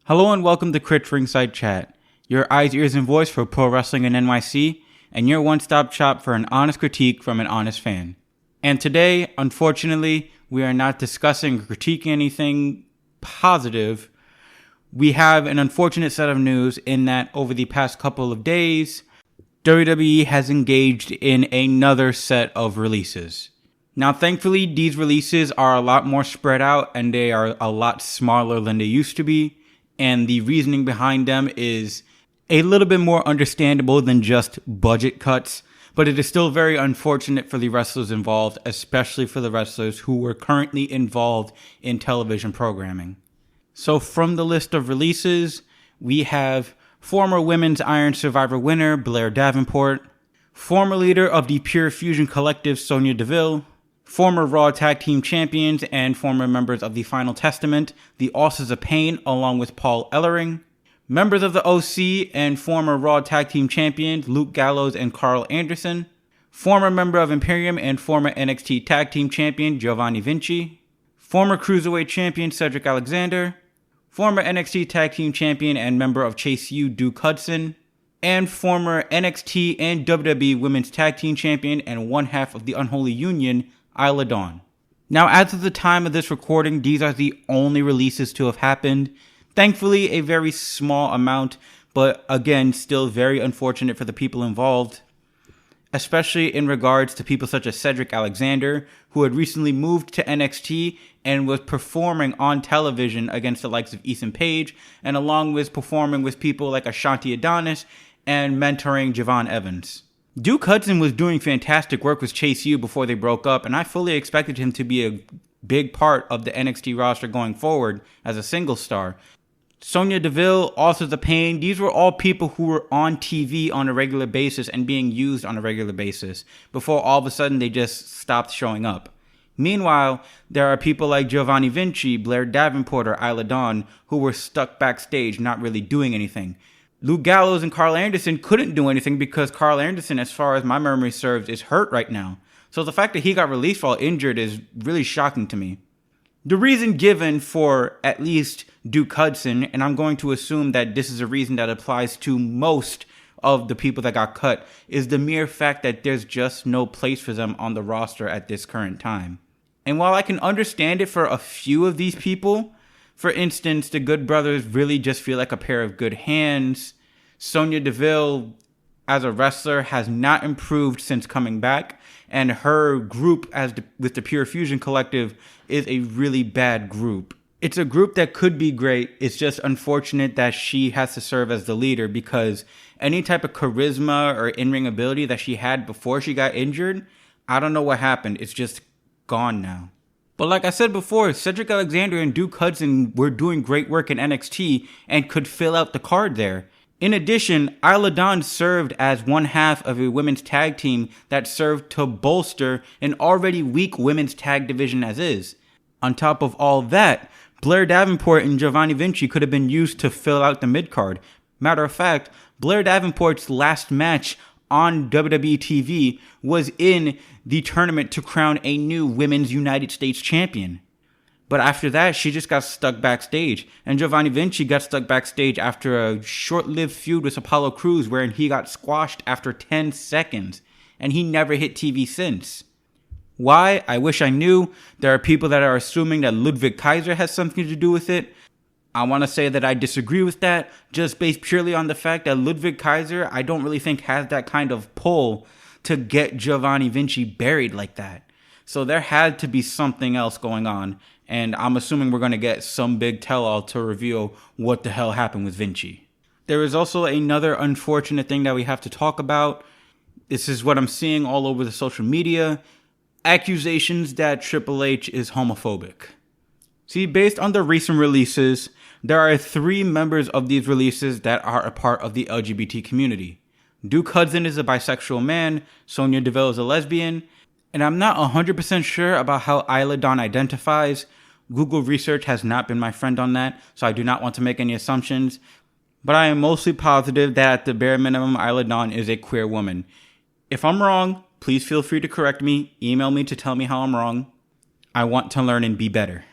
Hello and welcome to Crit's Ringside Chat, your eyes, ears, and voice for pro wrestling in NYC, and your one-stop shop for an honest critique from an honest fan. And today, unfortunately, we are not discussing or critiquing anything positive. We have an unfortunate set of news in that over the past couple of days, WWE has engaged in another set of releases. Now, thankfully, these releases are a lot more spread out and they are a lot smaller than they used to be. And the reasoning behind them is a little bit more understandable than just budget cuts, but it is still very unfortunate for the wrestlers involved, especially for the wrestlers who were currently involved in television programming. So from the list of releases, we have former Women's Iron Survivor winner Blair Davenport, former leader of the Pure Fusion Collective Sonya Deville, former Raw Tag Team Champions and former members of the Final Testament, the Authors of Pain, along with Paul Ellering, members of the OC and former Raw Tag Team Champions Luke Gallows and Carl Anderson, former member of Imperium and former NXT Tag Team Champion Giovanni Vinci, former Cruiserweight Champion Cedric Alexander, former NXT Tag Team Champion and member of Chase U Duke Hudson, and former NXT and WWE Women's Tag Team Champion and one half of the Unholy Union, Isla Dawn. Now, as of the time of this recording, these are the only releases to have happened. Thankfully, a very small amount, but again, still very unfortunate for the people involved, especially in regards to people such as Cedric Alexander, who had recently moved to NXT and was performing on television against the likes of Ethan Page, and along with performing with people like Ashanti Adonis and mentoring Javon Evans. Duke Hudson was doing fantastic work with Chase U before they broke up, and I fully expected him to be a big part of the NXT roster going forward as a single star. Sonya Deville, Authors of Pain, these were all people who were on TV on a regular basis and being used on a regular basis before all of a sudden they just stopped showing up. Meanwhile, there are people like Giovanni Vinci, Blair Davenport, or Isla Dawn who were stuck backstage not really doing anything. Luke Gallows and Carl Anderson couldn't do anything because Carl Anderson, as far as my memory serves, is hurt right now. So the fact that he got released while injured is really shocking to me. The reason given for at least Duke Hudson, and I'm going to assume that this is a reason that applies to most of the people that got cut, is the mere fact that there's just no place for them on the roster at this current time. And while I can understand it for a few of these people, for instance, the Good Brothers really just feel like a pair of good hands. Sonya Deville, as a wrestler, has not improved since coming back. And her group with the Pure Fusion Collective is a really bad group. It's a group that could be great. It's just unfortunate that she has to serve as the leader because any type of charisma or in-ring ability that she had before she got injured, I don't know what happened. It's just gone now. But like I said before, Cedric Alexander and Duke Hudson were doing great work in NXT and could fill out the card there. In addition, Isla Dawn served as one half of a women's tag team that served to bolster an already weak women's tag division as is. On top of all that, Blair Davenport and Giovanni Vinci could have been used to fill out the mid-card. Matter of fact, Blair Davenport's last match on WWE TV was in the tournament to crown a new Women's United States champion. But after that, she just got stuck backstage. And Giovanni Vinci got stuck backstage after a short-lived feud with Apollo Crews wherein he got squashed after 10 seconds. And he never hit TV since. Why? I wish I knew. There are people that are assuming that Ludwig Kaiser has something to do with it. I want to say that I disagree with that, just based purely on the fact that Ludwig Kaiser, I don't really think has that kind of pull to get Giovanni Vinci buried like that. So there had to be something else going on, and I'm assuming we're going to get some big tell-all to reveal what the hell happened with Vinci. There is also another unfortunate thing that we have to talk about. This is what I'm seeing all over the social media. Accusations that Triple H is homophobic. See, based on the recent releases, there are 3 members of these releases that are a part of the LGBT community. Duke Hudson is a bisexual man, Sonya Deville is a lesbian, and I'm not 100% sure about how Isla Dawn identifies. Google research has not been my friend on that, so I do not want to make any assumptions. But I am mostly positive that at the bare minimum, Isla Dawn is a queer woman. If I'm wrong, please feel free to correct me. Email me to tell me how I'm wrong. I want to learn and be better.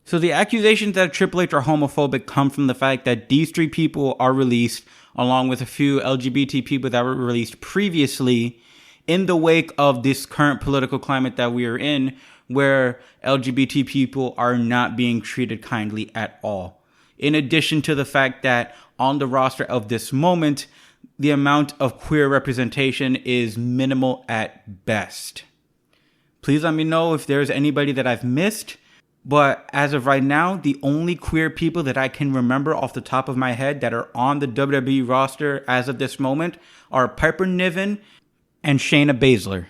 So the accusations that Triple H are homophobic come from the fact that these 3 people are released, along with a few LGBT people that were released previously, in the wake of this current political climate that we are in, where LGBT people are not being treated kindly at all. In addition to the fact that on the roster of this moment, the amount of queer representation is minimal at best. Please let me know if there's anybody that I've missed. But as of right now, the only queer people that I can remember off the top of my head that are on the WWE roster as of this moment are Piper Niven and Shayna Baszler.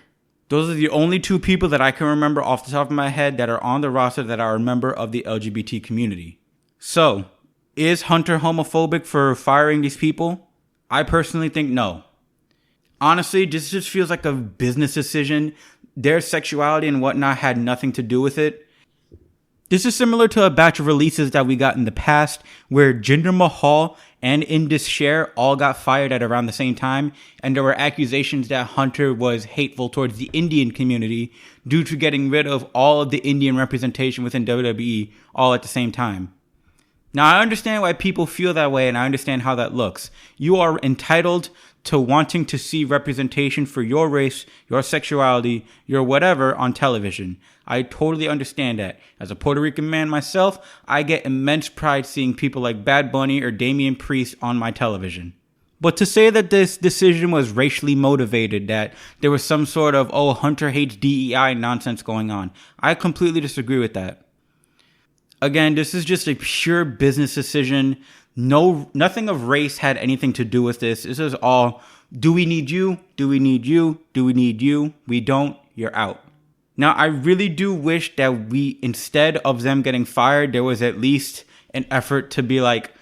Those are the only 2 people that I can remember off the top of my head that are on the roster that are a member of the LGBT community. So, is Hunter homophobic for firing these people? I personally think no. Honestly, this just feels like a business decision. Their sexuality and whatnot had nothing to do with it. This is similar to a batch of releases that we got in the past where Jinder Mahal and Indus Sher all got fired at around the same time, and there were accusations that Hunter was hateful towards the Indian community due to getting rid of all of the Indian representation within WWE all at the same time. Now, I understand why people feel that way, and I understand how that looks. You are entitled to wanting to see representation for your race, your sexuality, your whatever on television. I totally understand that. As a Puerto Rican man myself, I get immense pride seeing people like Bad Bunny or Damian Priest on my television. But to say that this decision was racially motivated, that there was some sort of, Hunter hates DEI nonsense going on, I completely disagree with that. Again, this is just a pure business decision. Nothing of race had anything to do with this. This is all, do we need you? Do we need you? Do we need you? We don't. You're out. Now, I really do wish that instead of them getting fired, there was at least an effort to be like,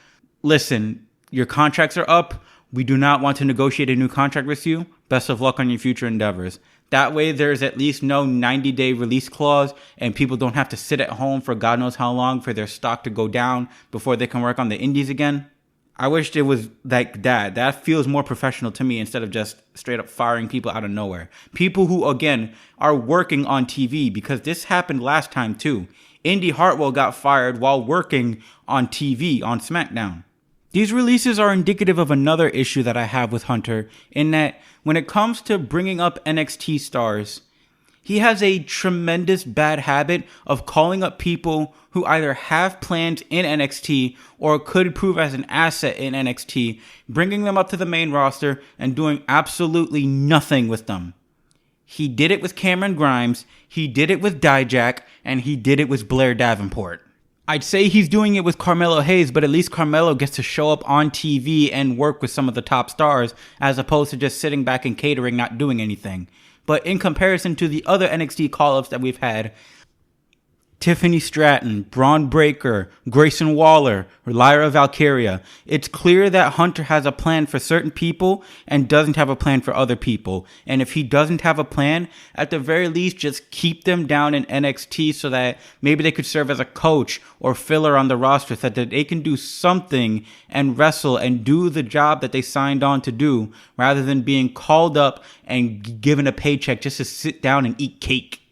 listen, your contracts are up. We do not want to negotiate a new contract with you. Best of luck on your future endeavors. That way, there's at least no 90-day release clause, and people don't have to sit at home for God knows how long for their stock to go down before they can work on the indies again. I wished it was like that. That feels more professional to me instead of just straight up firing people out of nowhere. People who, again, are working on TV, because this happened last time too. Indy Hartwell got fired while working on TV on SmackDown. These releases are indicative of another issue that I have with Hunter, in that when it comes to bringing up NXT stars, he has a tremendous bad habit of calling up people who either have plans in NXT or could prove as an asset in NXT, bringing them up to the main roster and doing absolutely nothing with them. He did it with Cameron Grimes, he did it with Dijak, and he did it with Blair Davenport. I'd say he's doing it with Carmelo Hayes, but at least Carmelo gets to show up on TV and work with some of the top stars, as opposed to just sitting back and catering, not doing anything. But in comparison to the other NXT call-ups that we've had, Tiffany Stratton, Braun Breaker, Grayson Waller, or Lyra Valkyria, it's clear that Hunter has a plan for certain people and doesn't have a plan for other people. And if he doesn't have a plan, at the very least, just keep them down in NXT so that maybe they could serve as a coach or filler on the roster so that they can do something and wrestle and do the job that they signed on to do, rather than being called up and given a paycheck just to sit down and eat cake.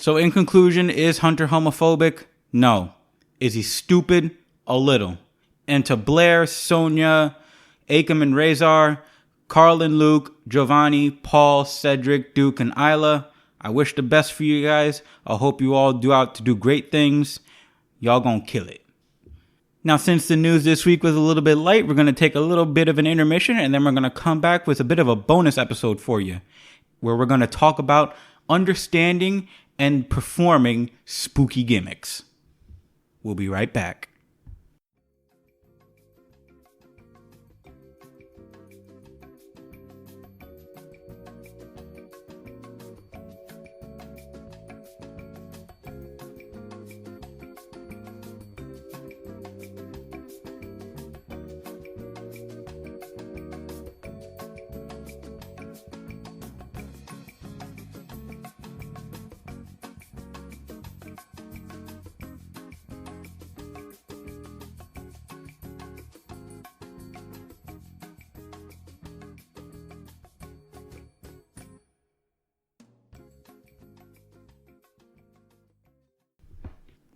So in conclusion, is Hunter homophobic? No. Is he stupid? A little. And to Blair, Sonya, Akam and Razor, Carl and Luke, Giovanni, Paul, Cedric, Duke, and Isla, I wish the best for you guys. I hope you all do out to do great things. Y'all gonna kill it. Now, since the news this week was a little bit light, we're going to take a little bit of an intermission, and then we're going to come back with a bit of a bonus episode for you, where we're going to talk about understanding and performing spooky gimmicks. We'll be right back.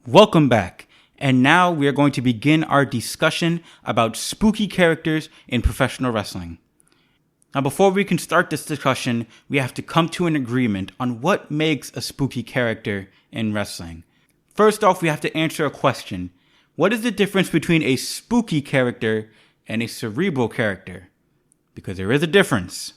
Welcome back. And now we are going to begin our discussion about spooky characters in professional wrestling. Now, before we can start this discussion, we have to come to an agreement on what makes a spooky character in wrestling. First off, we have to answer a question. What is the difference between a spooky character and a cerebral character? Because there is a difference.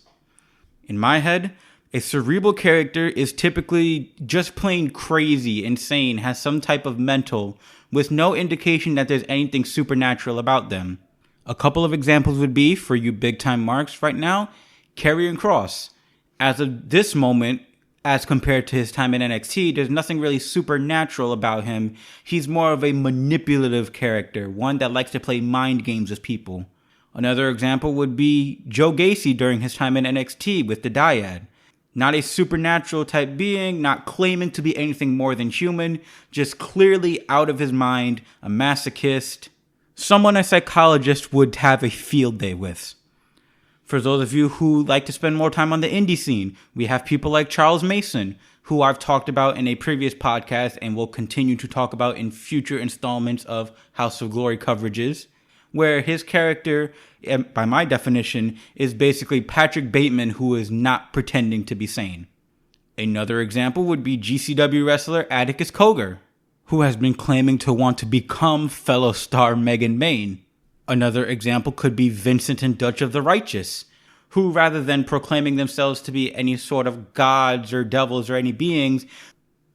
In my head, a cerebral character is typically just plain crazy, insane, has some type of mental, with no indication that there's anything supernatural about them. A couple of examples would be, for you big-time marks right now, Karrion Kross. As of this moment, as compared to his time in NXT, there's nothing really supernatural about him. He's more of a manipulative character, one that likes to play mind games with people. Another example would be Joe Gacy during his time in NXT with the Dyad. Not a supernatural type being, not claiming to be anything more than human, just clearly out of his mind, a masochist, someone a psychologist would have a field day with. For those of you who like to spend more time on the indie scene, we have people like Charles Mason, who I've talked about in a previous podcast and will continue to talk about in future installments of House of Glory coverages, where his character, by my definition, is basically Patrick Bateman, who is not pretending to be sane. Another example would be GCW wrestler Atticus Cogar, who has been claiming to want to become fellow star Megan Main. Another example could be Vincent and Dutch of the Righteous, who rather than proclaiming themselves to be any sort of gods or devils or any beings,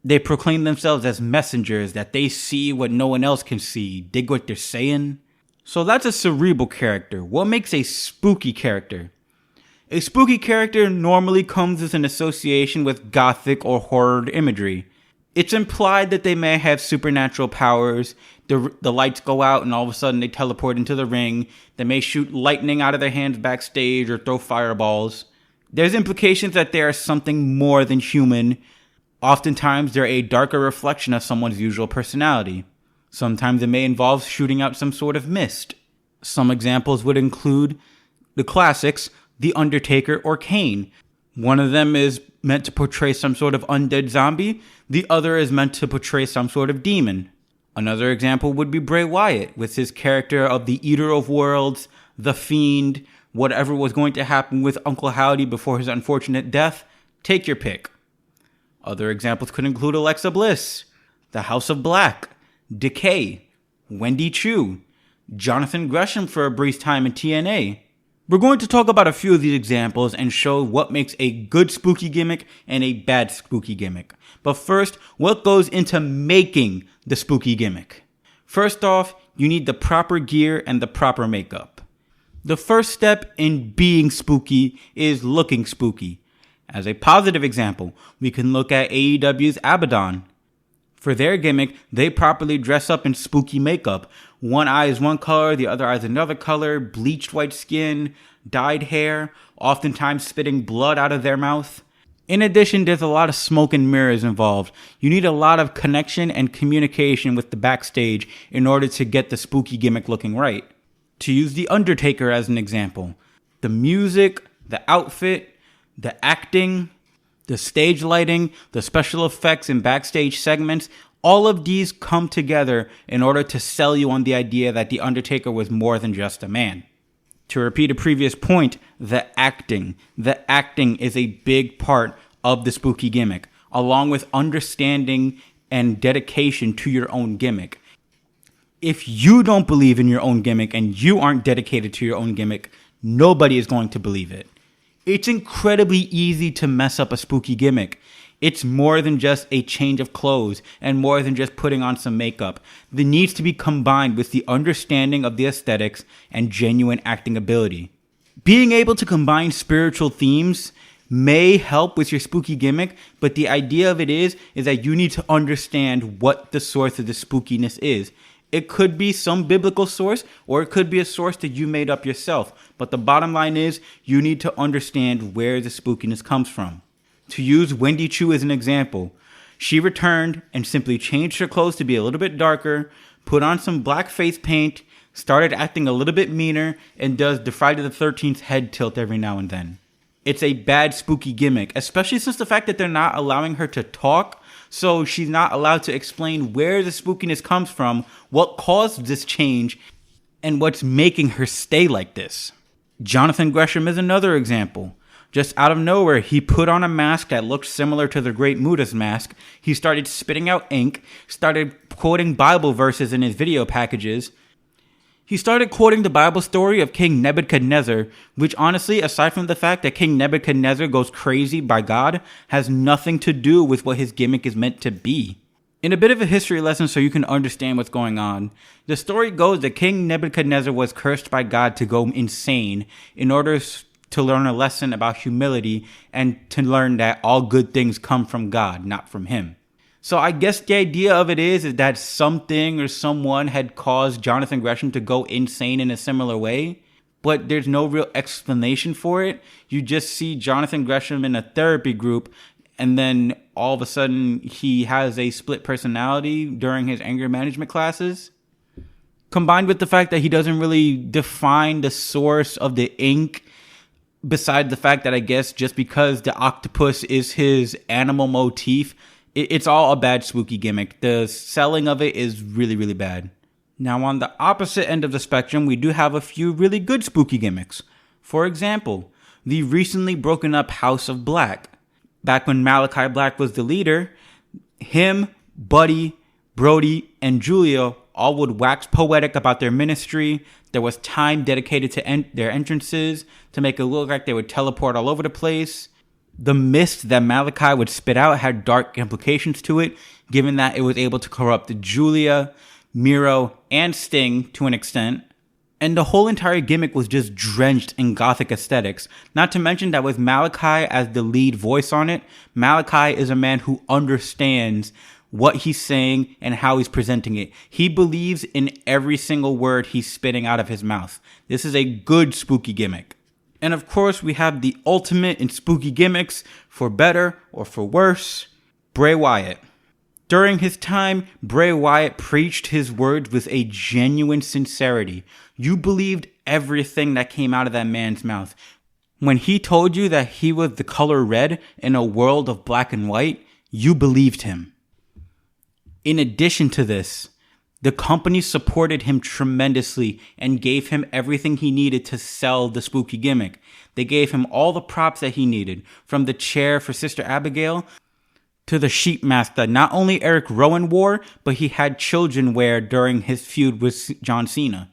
they proclaim themselves as messengers, that they see what no one else can see. Dig what they're saying? So that's a cerebral character. What makes a spooky character? A spooky character normally comes with an association with gothic or horror imagery. It's implied that they may have supernatural powers. The lights go out and all of a sudden they teleport into the ring. They may shoot lightning out of their hands backstage or throw fireballs. There's implications that they are something more than human. Oftentimes they're a darker reflection of someone's usual personality. Sometimes it may involve shooting out some sort of mist. Some examples would include the classics, The Undertaker or Kane. One of them is meant to portray some sort of undead zombie. The other is meant to portray some sort of demon. Another example would be Bray Wyatt, with his character of the Eater of Worlds, the Fiend, whatever was going to happen with Uncle Howdy before his unfortunate death. Take your pick. Other examples could include Alexa Bliss, the House of Black, Decay, Wendy Chu, Jonathan Gresham for a brief time in TNA. We're going to talk about a few of these examples and show what makes a good spooky gimmick and a bad spooky gimmick. But first, what goes into making the spooky gimmick? First off, you need the proper gear and the proper makeup. The first step in being spooky is looking spooky. As a positive example, we can look at AEW's Abaddon. For their gimmick, they properly dress up in spooky makeup. One eye is one color, the other eye is another color, bleached white skin, dyed hair, oftentimes spitting blood out of their mouth. In addition, there's a lot of smoke and mirrors involved. You need a lot of connection and communication with the backstage in order to get the spooky gimmick looking right. To use The Undertaker as an example, the music, the outfit, the acting, the stage lighting, the special effects and backstage segments, all of these come together in order to sell you on the idea that The Undertaker was more than just a man. To repeat a previous point, the acting is a big part of the spooky gimmick, along with understanding and dedication to your own gimmick. If you don't believe in your own gimmick and you aren't dedicated to your own gimmick, nobody is going to believe it. It's incredibly easy to mess up a spooky gimmick. It's more than just a change of clothes and more than just putting on some makeup. It needs to be combined with the understanding of the aesthetics and genuine acting ability. Being able to combine spiritual themes may help with your spooky gimmick, but the idea of it is that you need to understand what the source of the spookiness is. It could be some biblical source, or it could be a source that you made up yourself. But the bottom line is, you need to understand where the spookiness comes from. To use Wendy Chu as an example, she returned and simply changed her clothes to be a little bit darker, put on some black face paint, started acting a little bit meaner, and does the Friday the 13th head tilt every now and then. It's a bad spooky gimmick, especially since the fact that they're not allowing her to talk. So she's not allowed to explain where the spookiness comes from, what caused this change, and what's making her stay like this. Jonathan Gresham is another example. Just out of nowhere, he put on a mask that looked similar to the Great Muda's mask. He started spitting out ink, started quoting Bible verses in his video packages. He started quoting the Bible story of King Nebuchadnezzar, which honestly, aside from the fact that King Nebuchadnezzar goes crazy by God, has nothing to do with what his gimmick is meant to be. In a bit of a history lesson so you can understand what's going on, the story goes that King Nebuchadnezzar was cursed by God to go insane in order to learn a lesson about humility and to learn that all good things come from God, not from him. So I guess the idea of it is that something or someone had caused Jonathan Gresham to go insane in a similar way, but there's no real explanation for it. You just see Jonathan Gresham in a therapy group, and then all of a sudden he has a split personality during his anger management classes. Combined with the fact that he doesn't really define the source of the ink, beside the fact that I guess just because the octopus is his animal motif, it's all a bad spooky gimmick. The selling of it is really, really bad. Now, on the opposite end of the spectrum, we do have a few really good spooky gimmicks. For example, the recently broken up House of Black. Back when Malachi Black was the leader, him, Buddy, Brody, and Julia all would wax poetic about their ministry. There was time dedicated to their entrances to make it look like they would teleport all over the place. The mist that Malachi would spit out had dark implications to it, given that it was able to corrupt Julia, Miro, and Sting to an extent. And the whole entire gimmick was just drenched in gothic aesthetics. Not to mention that with Malachi as the lead voice on it, Malachi is a man who understands what he's saying and how he's presenting it. He believes in every single word he's spitting out of his mouth. This is a good spooky gimmick. And of course, we have the ultimate in spooky gimmicks, for better or for worse, Bray Wyatt. During his time, Bray Wyatt preached his words with a genuine sincerity. You believed everything that came out of that man's mouth. When he told you that he was the color red in a world of black and white, you believed him. In addition to this, the company supported him tremendously and gave him everything he needed to sell the spooky gimmick. They gave him all the props that he needed, from the chair for Sister Abigail to the sheep mask that not only Eric Rowan wore, but he had children wear during his feud with John Cena.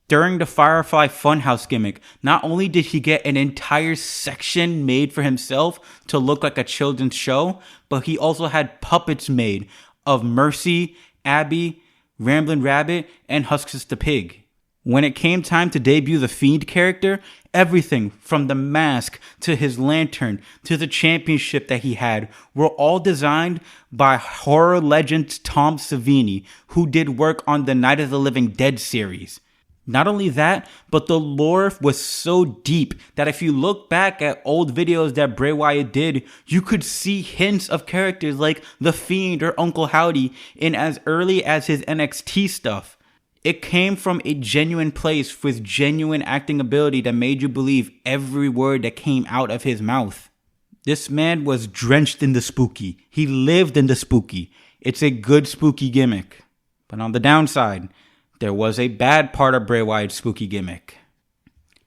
During the Firefly Funhouse gimmick, not only did he get an entire section made for himself to look like a children's show, but he also had puppets made of Mercy, Abby, Ramblin' Rabbit, and Huskus the Pig. When it came time to debut the Fiend character, everything from the mask to his lantern to the championship that he had were all designed by horror legend Tom Savini, who did work on the Night of the Living Dead series. Not only that, but the lore was so deep that if you look back at old videos that Bray Wyatt did, you could see hints of characters like The Fiend or Uncle Howdy in as early as his NXT stuff. It came from a genuine place with genuine acting ability that made you believe every word that came out of his mouth. This man was drenched in the spooky. He lived in the spooky. It's a good spooky gimmick. But on the downside, there was a bad part of Bray Wyatt's spooky gimmick.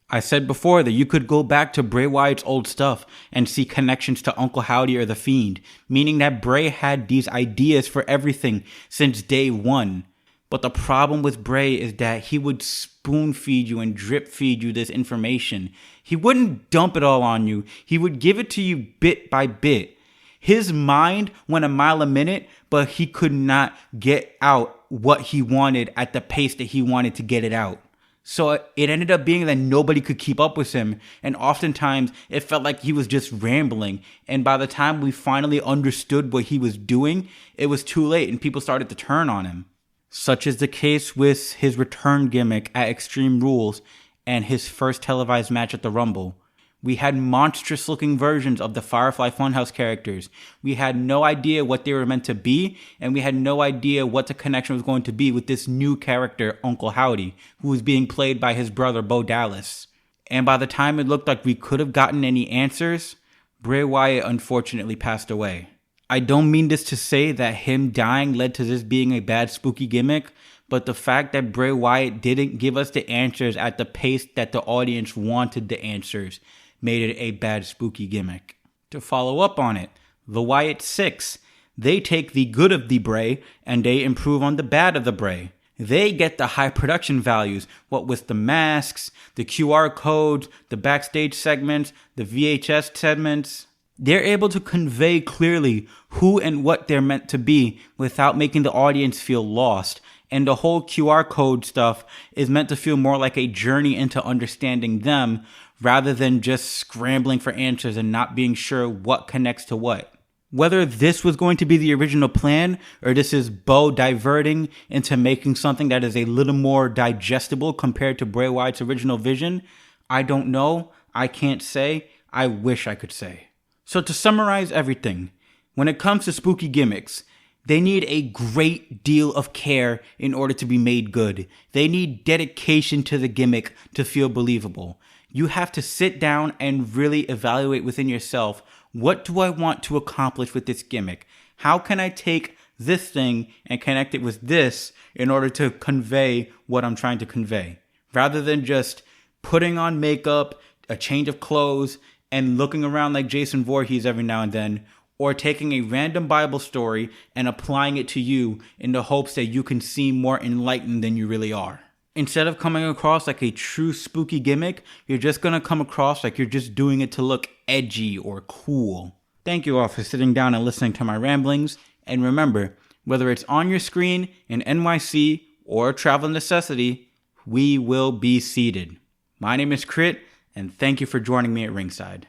I said before that you could go back to Bray Wyatt's old stuff and see connections to Uncle Howdy or The Fiend, meaning that Bray had these ideas for everything since day one. But the problem with Bray is that he would spoon feed you and drip feed you this information. He wouldn't dump it all on you. He would give it to you bit by bit. His mind went a mile a minute, but he could not get out what he wanted at the pace that he wanted to get it out. So it ended up being that nobody could keep up with him. And oftentimes it felt like he was just rambling. And by the time we finally understood what he was doing, it was too late and people started to turn on him. Such is the case with his return gimmick at Extreme Rules and his first televised match at the Rumble. We had monstrous looking versions of the Firefly Funhouse characters. We had no idea what they were meant to be, and we had no idea what the connection was going to be with this new character, Uncle Howdy, who was being played by his brother, Bo Dallas. And by the time it looked like we could have gotten any answers, Bray Wyatt unfortunately passed away. I don't mean this to say that him dying led to this being a bad spooky gimmick, but the fact that Bray Wyatt didn't give us the answers at the pace that the audience wanted the answers made it a bad spooky gimmick. To follow up on it, the Wyatt Six, they take the good of the Bray and they improve on the bad of the Bray. They get the high production values, what with the masks, the QR codes, the backstage segments, the VHS segments. They're able to convey clearly who and what they're meant to be without making the audience feel lost. And the whole QR code stuff is meant to feel more like a journey into understanding them rather than just scrambling for answers and not being sure what connects to what. Whether this was going to be the original plan or this is Bo diverting into making something that is a little more digestible compared to Bray Wyatt's original vision, I don't know. I can't say. I wish I could say. So to summarize everything, when it comes to spooky gimmicks, they need a great deal of care in order to be made good. They need dedication to the gimmick to feel believable. You have to sit down and really evaluate within yourself, what do I want to accomplish with this gimmick? How can I take this thing and connect it with this in order to convey what I'm trying to convey? Rather than just putting on makeup, a change of clothes, and looking around like Jason Voorhees every now and then, or taking a random Bible story and applying it to you in the hopes that you can seem more enlightened than you really are. Instead of coming across like a true spooky gimmick, you're just going to come across like you're just doing it to look edgy or cool. Thank you all for sitting down and listening to my ramblings. And remember, whether it's on your screen in NYC or Travel Necessity, we will be seated. My name is Crit, and thank you for joining me at ringside.